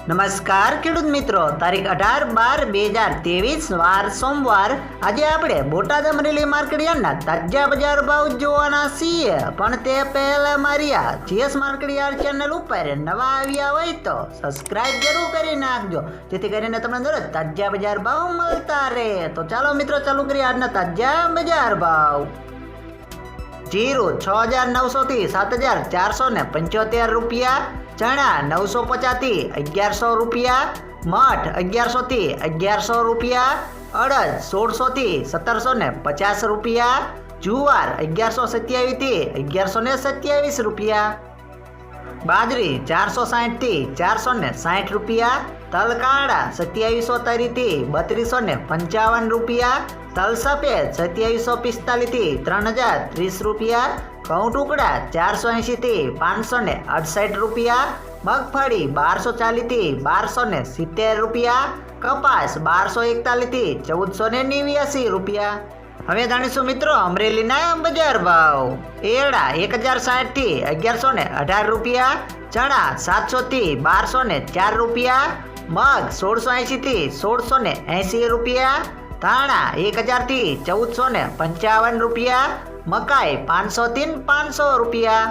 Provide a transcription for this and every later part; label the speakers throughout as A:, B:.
A: નમસ્કાર ખેડૂત મિત્રો, તારીખ 18/12/2023 વાર સોમવાર. આજે આપણે બોટાદ અમરેલી માર્કેટ યાર્ડના તાજા બજાર ભાવ જોવાના છીએ. પણ તે પહેલા મારી આ જીએસ માર્કેટ યાર્ડ ચેનલ ઉપર નવા આવ્યા હોય તો સબસ્ક્રાઇબ જરૂર કરી નાખજો, જેથી કરીને તમને દરરોજ તાજા બજાર ભાવ મળતા રહે. તો ચાલો મિત્રો, ચાલુ કરીએ આજના તાજા બજાર ભાવ. જીરું 6,900 થી 7,475 રૂપિયા. ચણા 950 થી 1,100 રૂપિયા. મઠ 1,100 થી 1,100 રૂપિયા. અડદ 1,600 થી 1,750 રૂપિયા. જુવાર 1,127 થી 1,127 રૂપિયા. બાજરી 460 થી 460 રૂપિયા. તલ કાળા 2730 થી 3255 રૂપિયા. તલ સફેદ 2745 થી 3030 રૂપિયા. ઘઉં ટુકડા 480 થી 568 રૂપિયા. મગફળી 1240 થી 1270 રૂપિયા. કપાસ 1241 થી 1489 રૂપિયા. હવે જાણીશું મિત્રો અમરેલીના બજાર ભાવ. એરડા 1060 થી 1118 રૂપિયા. ચણા 700 થી 1204 રૂપિયા. મગ 1680 થી 1680 રૂપિયા. ધાણા 1000 થી 1455 રૂપિયા. મકાઈ 500 થી 500 રૂપિયા.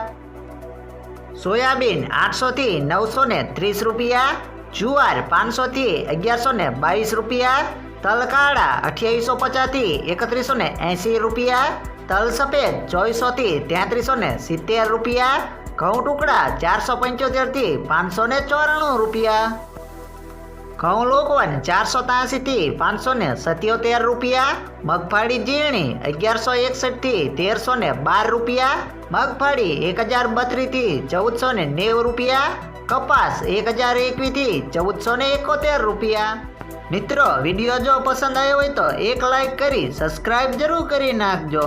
A: સોયાબીન 800 થી 930 રૂપિયા. જુવાર 500 થી 1122 રૂપિયા. તલ કાળા 2850 થી 3180 રૂપિયા. તલ સફેદ 2400 થી 3370 રૂપિયા. ઘઉં ટુકડા 475 થી 594 રૂપિયા. ઘઉં લોકવન 483 થી 577 રૂપિયા. મગફળી ઝીણી 1161 થી 1312 રૂપિયા. મગફળી 1032 થી 1490 રૂપિયા. કપાસ 1021 થી 1471 રૂપિયા. મિત્રો, વિડીયો જો પસંદ આવ્યો હોય તો એક લાઈક કરી સબસ્ક્રાઇબ જરૂર કરી નાખજો.